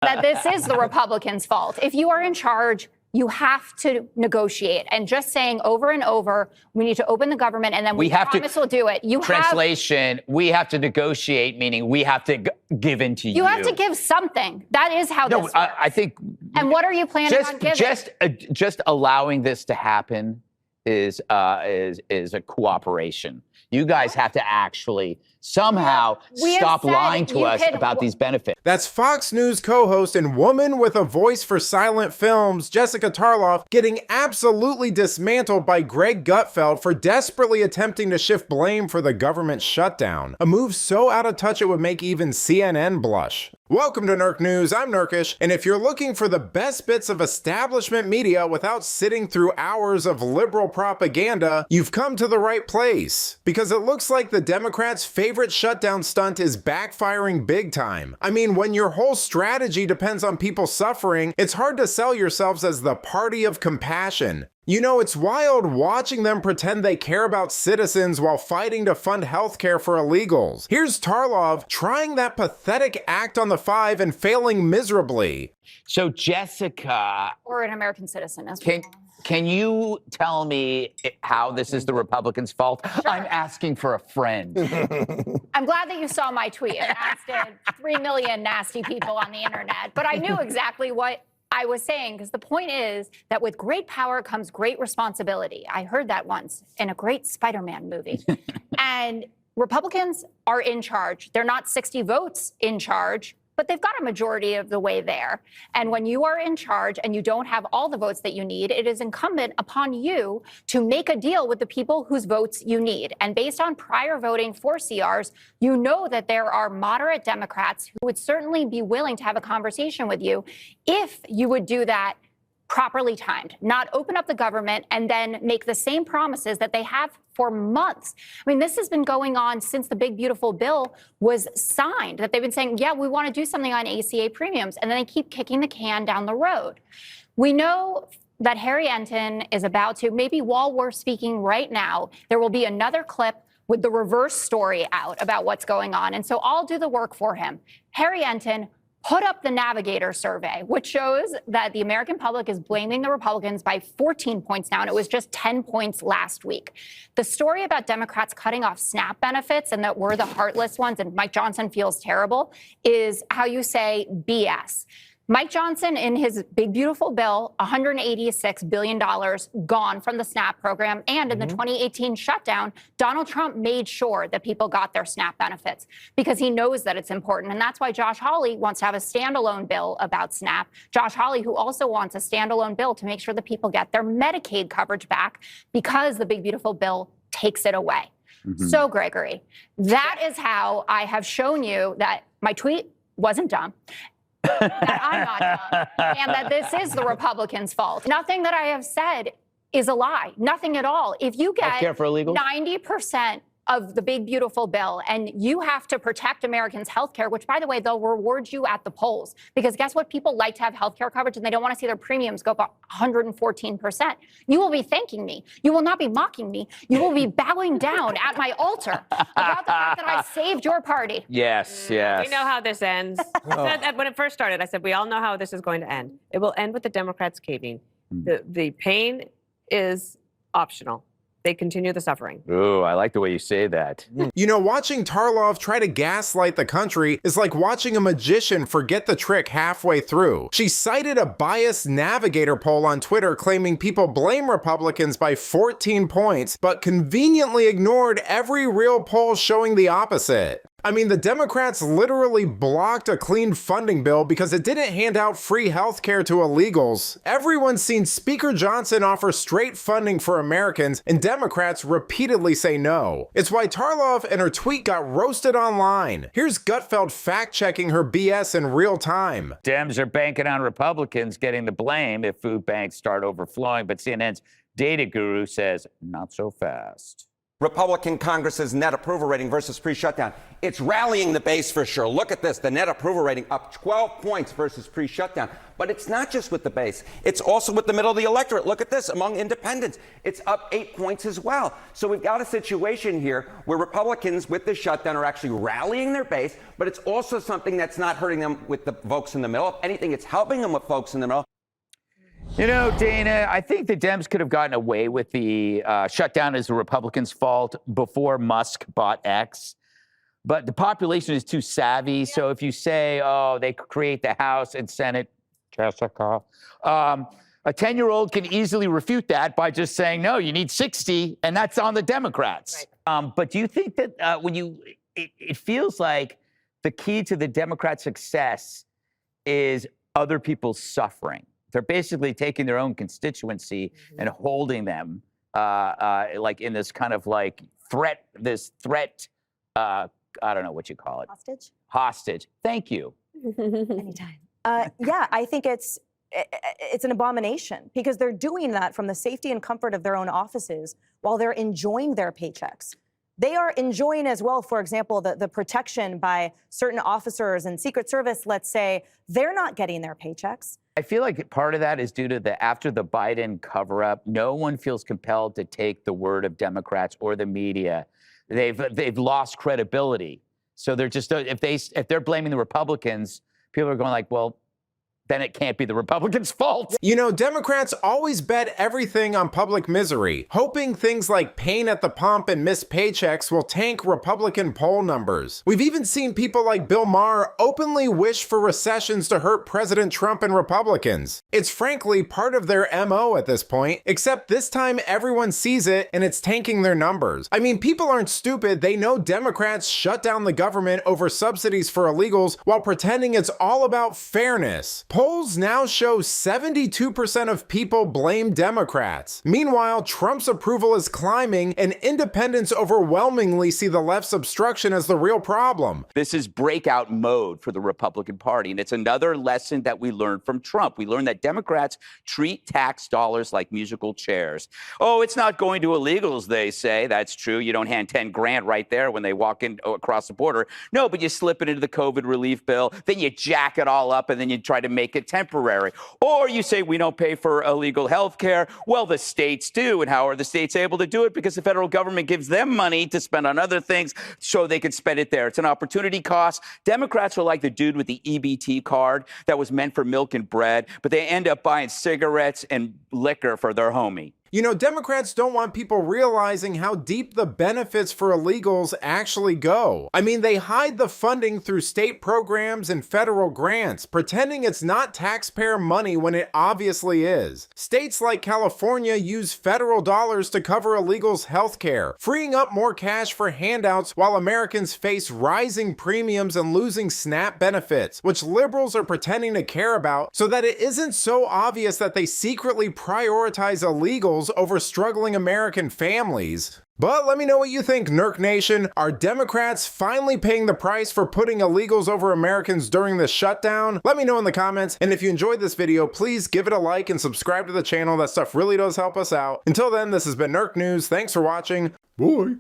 that this is the Republicans' fault. If you are in charge, you have to negotiate. And just saying over and over, we need to open the government and then we promise we'll do it. We have to negotiate, meaning we have to give in to you. You have to give something. That is how this works. I think. And what are you planning on giving? Just allowing this to happen is a cooperation. You guys have to actually somehow stop lying to us about these benefits. That's Fox News co-host and woman with a voice for silent films, Jessica Tarlov, getting absolutely dismantled by Greg Gutfeld for desperately attempting to shift blame for the government shutdown. A move so out of touch it would make even CNN blush. Welcome to Nerk News, I'm Nerkish, and if you're looking for the best bits of establishment media without sitting through hours of liberal propaganda, you've come to the right place. Because it looks like the Democrats' favorite shutdown stunt is backfiring big time. I mean, when your whole strategy depends on people suffering, it's hard to sell yourselves as the party of compassion. You know, it's wild watching them pretend they care about citizens while fighting to fund healthcare for illegals. Here's Tarlov trying that pathetic act on the 5 and failing miserably. So, Jessica... Or an American citizen as well. Can you tell me how this is the Republicans' fault? Sure. I'm asking for a friend. I'm glad that you saw my tweet. It asked 3 million nasty people on the internet. But I knew exactly what I was saying, because the point is that with great power comes great responsibility. I heard that once in a great Spider-Man movie. And Republicans are in charge. They're not 60 votes in charge, but they've got a majority of the way there. And when you are in charge and you don't have all the votes that you need, it is incumbent upon you to make a deal with the people whose votes you need. And based on prior voting for CRs, you know that there are moderate Democrats who would certainly be willing to have a conversation with you if you would do that properly timed, not open up the government and then make the same promises that they have for months. I mean, this has been going on since the big, beautiful bill was signed, that they've been saying, yeah, we want to do something on ACA premiums, and then they keep kicking the can down the road. We know that Harry Enton is about to, maybe while we're speaking right now, there will be another clip with the reverse story out about what's going on. And so I'll do the work for him. Harry Enton put up the Navigator survey, which shows that the American public is blaming the Republicans by 14 points now, and it was just 10 points last week. The story about Democrats cutting off SNAP benefits and that we're the heartless ones and Mike Johnson feels terrible is how you say BS. Mike Johnson, in his big, beautiful bill, $186 billion gone from the SNAP program. And in the 2018 shutdown, Donald Trump made sure that people got their SNAP benefits because he knows that it's important. And that's why Josh Hawley wants to have a standalone bill about SNAP. Josh Hawley, who also wants a standalone bill to make sure that people get their Medicaid coverage back because the big, beautiful bill takes it away. So, Gregory, that is how I have shown you that my tweet wasn't dumb. That I'm not dumb, and that this is the Republicans' fault. Nothing that I have said is a lie. Nothing at all. If you get 90% of the big, beautiful bill and you have to protect Americans' health care, which, by the way, they'll reward you at the polls. Because guess what? People like to have health care coverage and they don't want to see their premiums go up 114%. You will be thanking me. You will not be mocking me. You will be bowing down at my altar about the fact that I saved your party. Yes. We know how this ends. When it first started, I said, we all know how this is going to end. It will end with the Democrats caving. The pain is optional. They continue the suffering. Ooh, I like the way you say that. You know, watching Tarlov try to gaslight the country is like watching a magician forget the trick halfway through. She cited a biased Navigator poll on Twitter claiming people blame Republicans by 14 points, but conveniently ignored every real poll showing the opposite. I mean, the Democrats literally blocked a clean funding bill because it didn't hand out free health care to illegals. Everyone's seen Speaker Johnson offer straight funding for Americans, and Democrats repeatedly say no. It's why Tarlov and her tweet got roasted online. Here's Gutfeld fact-checking her BS in real time. Dems are banking on Republicans getting the blame if food banks start overflowing, but CNN's data guru says not so fast. Republican Congress's net approval rating versus pre-shutdown. It's rallying the base for sure. Look at this, the net approval rating up 12 points versus pre-shutdown. But it's not just with the base. It's also with the middle of the electorate. Look at this, among independents. It's up 8 points as well. So we've got a situation here where Republicans with the shutdown are actually rallying their base, but it's also something that's not hurting them with the folks in the middle. If anything, it's helping them with folks in the middle. You know, Dana, I think the Dems could have gotten away with the shutdown as the Republicans' fault before Musk bought X. But the population is too savvy. So if you say, oh, they create the House and Senate, Jessica, a 10-year-old can easily refute that by just saying, no, you need 60, and that's on the Democrats. Right. But do you think that it feels like the key to the Democrat success is other people's suffering? They're basically taking their own constituency and holding them like in this kind of like threat, I don't know what you call it. Hostage? Hostage. Thank you. Anytime. Yeah, I think it's an abomination because they're doing that from the safety and comfort of their own offices while they're enjoying their paychecks. They are enjoying as well, for example, the protection by certain officers and Secret Service, let's say, they're not getting their paychecks. I feel like part of that is due to after the Biden cover-up, no one feels compelled to take the word of Democrats or the media. They've lost credibility. So they're just, if they're blaming the Republicans, people are going like, well, then it can't be the Republicans' fault. You know, Democrats always bet everything on public misery, hoping things like pain at the pump and missed paychecks will tank Republican poll numbers. We've even seen people like Bill Maher openly wish for recessions to hurt President Trump and Republicans. It's frankly part of their MO at this point, except this time everyone sees it and it's tanking their numbers. I mean, people aren't stupid. They know Democrats shut down the government over subsidies for illegals while pretending it's all about fairness. Polls now show 72% of people blame Democrats. Meanwhile, Trump's approval is climbing and independents overwhelmingly see the left's obstruction as the real problem. This is breakout mode for the Republican Party, and it's another lesson that we learned from Trump. We learned that Democrats treat tax dollars like musical chairs. Oh, it's not going to illegals, they say. That's true. You don't hand 10 grand right there when they walk in across the border. No, but you slip it into the COVID relief bill, then you jack it all up, and then you try to make it temporary. Or you say we don't pay for illegal health care. Well, the states do. And how are the states able to do it? Because the federal government gives them money to spend on other things so they can spend it there. It's an opportunity cost. Democrats are like the dude with the EBT card that was meant for milk and bread, but they end up buying cigarettes and liquor for their homie. You know, Democrats don't want people realizing how deep the benefits for illegals actually go. I mean, they hide the funding through state programs and federal grants, pretending it's not taxpayer money when it obviously is. States like California use federal dollars to cover illegals' health care, freeing up more cash for handouts while Americans face rising premiums and losing SNAP benefits, which liberals are pretending to care about so that it isn't so obvious that they secretly prioritize illegals over struggling American families. But let me know what you think, Nerk Nation. Are Democrats finally paying the price for putting illegals over Americans during the shutdown? Let me know in the comments. And if you enjoyed this video, please give it a like and subscribe to the channel. That stuff really does help us out. Until then, this has been Nerk News. Thanks for watching. Bye.